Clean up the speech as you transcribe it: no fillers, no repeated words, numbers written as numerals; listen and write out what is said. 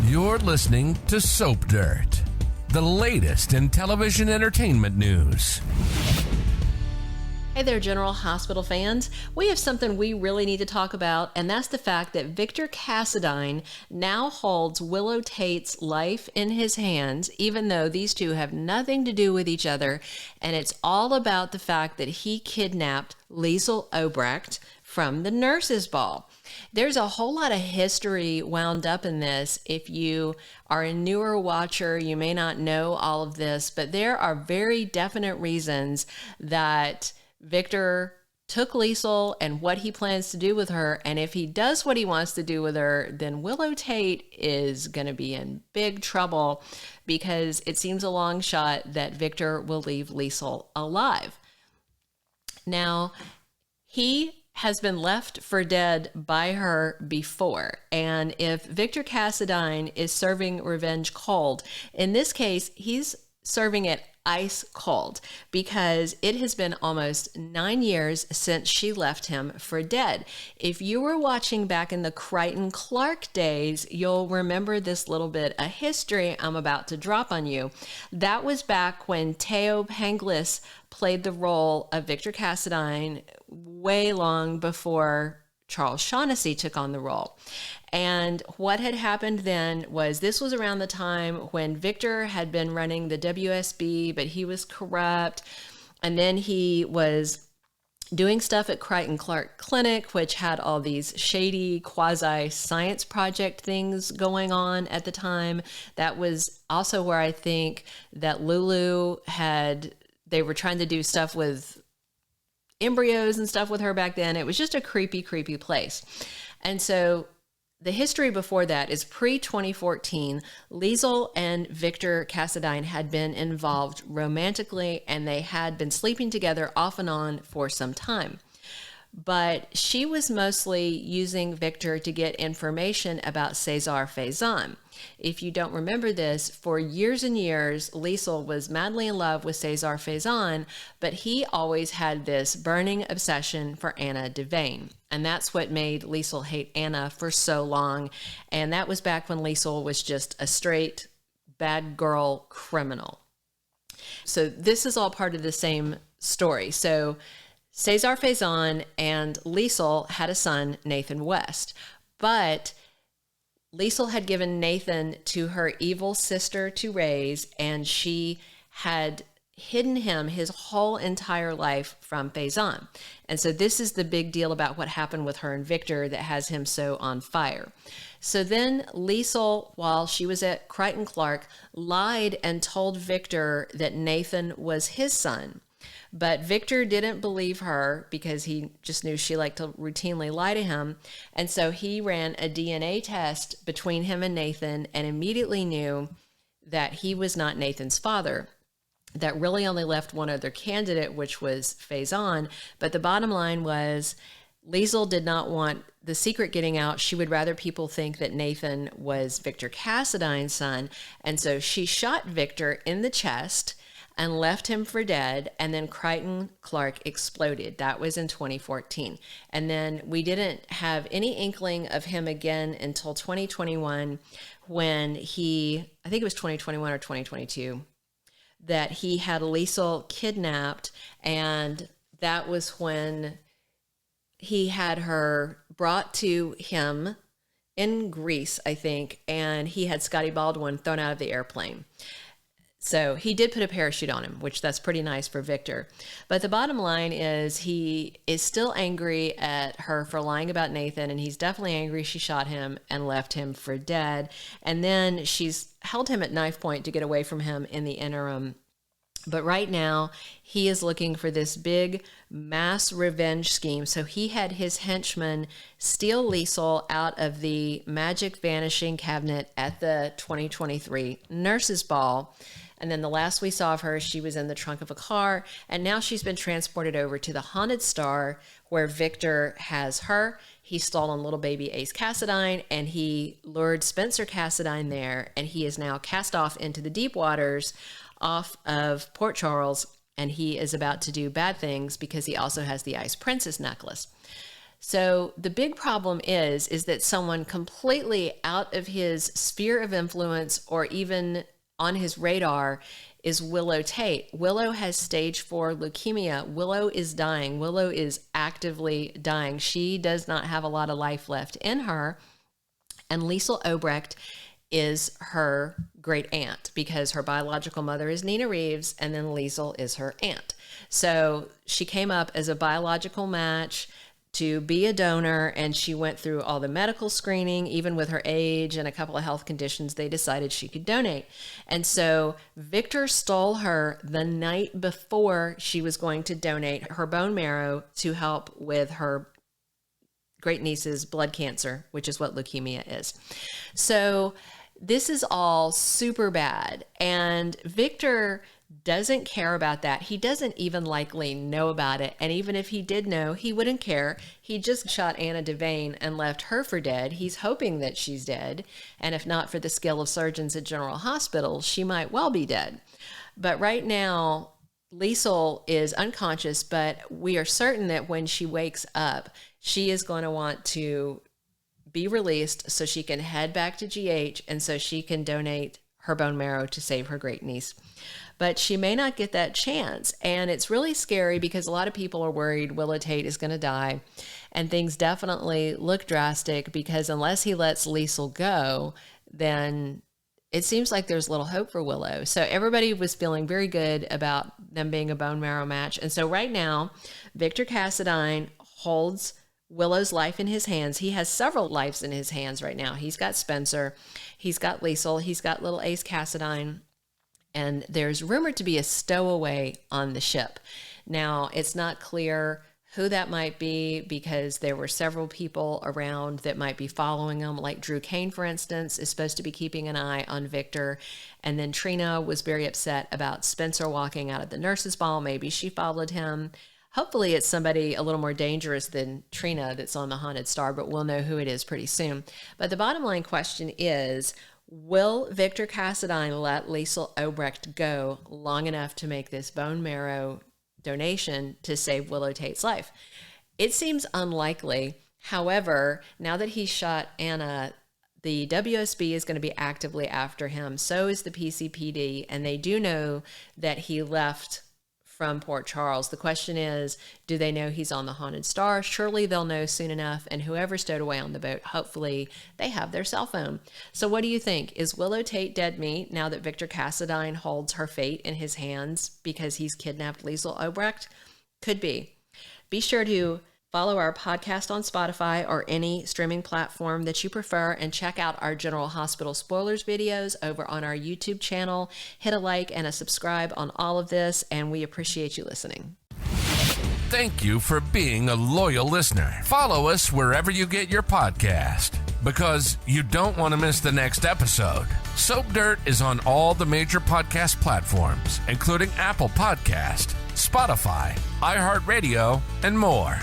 You're listening to Soap Dirt, the latest in television entertainment news. Hey there, General Hospital fans. We have something we really need to talk about, and that's the fact that Victor Cassadine now holds Willow Tate's life in his hands, even though these two have nothing to do with each other, and it's all about the fact that he kidnapped Liesl Obrecht from the nurses' ball. There's a whole lot of history wound up in this. If you are a newer watcher, you may not know all of this, but there are very definite reasons that Victor took Liesl and what he plans to do with her. And if he does what he wants to do with her, then Willow Tate is going to be in big trouble, because it seems a long shot that Victor will leave Liesl alive. Now, he has been left for dead by her before. And if Victor Cassadine is serving revenge cold, in this case, he's serving it ice cold, because it has been almost 9 years since she left him for dead. If you were watching back in the Crichton Clark days, you'll remember this little bit of history I'm about to drop on you. That was back when Theo Penglis played the role of Victor Cassadine way long before Charles Shaughnessy took on the role. And what had happened then was, this was around the time when Victor had been running the WSB, but he was corrupt. And then he was doing stuff at Crichton Clark Clinic, which had all these shady quasi-science project things going on at the time. That was also where I think that Lulu they were trying to do stuff with embryos and stuff with her back then. It was just a creepy, creepy place. And so the history before that is pre-2014. Liesl and Victor Cassadine had been involved romantically, and they had been sleeping together off and on for some time. But she was mostly using Victor to get information about César Faison. If you don't remember this, for years and years, Liesl was madly in love with César Faison, but he always had this burning obsession for Anna Devane. And that's what made Liesl hate Anna for so long. And that was back when Liesl was just a straight bad girl criminal. So this is all part of the same story. So César Faison and Liesl had a son, Nathan West, but Liesl had given Nathan to her evil sister to raise, and she had hidden him his whole entire life from Faison. And so this is the big deal about what happened with her and Victor that has him so on fire. So then Liesl, while she was at Crichton Clark, lied and told Victor that Nathan was his son. But Victor didn't believe her, because he just knew she liked to routinely lie to him. And so he ran a DNA test between him and Nathan, and immediately knew that he was not Nathan's father. That really only left one other candidate, which was Faison. But the bottom line was, Liesl did not want the secret getting out. She would rather people think that Nathan was Victor Cassadine's son. And so she shot Victor in the chest and left him for dead, and then Crichton Clark exploded. That was in 2014. And then we didn't have any inkling of him again until 2021, when I think it was 2021 or 2022, that he had Liesl kidnapped, and that was when he had her brought to him in Greece, I think, and he had Scotty Baldwin thrown out of the airplane. So he did put a parachute on him, which that's pretty nice for Victor. But the bottom line is, he is still angry at her for lying about Nathan, and he's definitely angry she shot him and left him for dead. And then she's held him at knife point to get away from him in the interim. But right now, he is looking for this big mass revenge scheme. So he had his henchmen steal Liesl out of the magic vanishing cabinet at the 2023 Nurses' Ball. And then the last we saw of her, she was in the trunk of a car. And now she's been transported over to the Haunted Star, where Victor has her. He stolen little baby Ace Cassadine, and he lured Spencer Cassadine there. And he is now cast off into the deep waters off of Port Charles, and he is about to do bad things, because he also has the Ice Princess necklace. So the big problem is that someone completely out of his sphere of influence or even on his radar is Willow Tate. Willow has stage 4 leukemia. Willow is dying. Willow is actively dying. She does not have a lot of life left in her. And Liesl Obrecht is her great aunt because her biological mother is Nina Reeves and then Liesl is her aunt. So she came up as a biological match to be a donor, and she went through all the medical screening. Even with her age and a couple of health conditions, they decided she could donate. And so Victor stole her the night before she was going to donate her bone marrow to help with her great niece's blood cancer, which is what leukemia is. So this is all super bad. And Victor doesn't care about that. He doesn't even likely know about it. And even if he did know, he wouldn't care. He just shot Anna Devane and left her for dead. He's hoping that she's dead. And if not for the skill of surgeons at General Hospital, she might well be dead. But right now, Liesl is unconscious, but we are certain that when she wakes up, she is going to want to be released so she can head back to GH and so she can donate her bone marrow to save her great niece. But she may not get that chance. And it's really scary because a lot of people are worried Willow Tate is going to die. And things definitely look drastic because unless he lets Liesl go, then it seems like there's little hope for Willow. So everybody was feeling very good about them being a bone marrow match. And so right now, Victor Cassadine holds Willow's life in his hands. He has several lives in his hands right now. He's got Spencer, he's got Liesl, he's got little Ace Cassadine, and there's rumored to be a stowaway on the ship. Now, it's not clear who that might be because there were several people around that might be following him, like Drew Kane, for instance, is supposed to be keeping an eye on Victor. And then Trina was very upset about Spencer walking out of the nurse's ball. Maybe she followed him. Hopefully it's somebody a little more dangerous than Trina that's on the Haunted Star, but we'll know who it is pretty soon. But the bottom line question is, will Victor Cassadine let Liesl Obrecht go long enough to make this bone marrow donation to save Willow Tate's life? It seems unlikely. However, now that he's shot Anna, the WSB is going to be actively after him. So is the PCPD, and they do know that he left from Port Charles. The question is, do they know he's on the Haunted Star? Surely they'll know soon enough, and whoever stowed away on the boat, hopefully they have their cell phone. So what do you think? Is Willow Tate dead meat now that Victor Cassadine holds her fate in his hands because he's kidnapped Liesl Obrecht? Could be. Be sure to follow our podcast on Spotify or any streaming platform that you prefer, and check out our General Hospital spoilers videos over on our YouTube channel. Hit a like and a subscribe on all of this, and we appreciate you listening. Thank you for being a loyal listener. Follow us wherever you get your podcast, because you don't want to miss the next episode. Soap Dirt is on all the major podcast platforms, including Apple Podcast, Spotify, iHeartRadio, and more.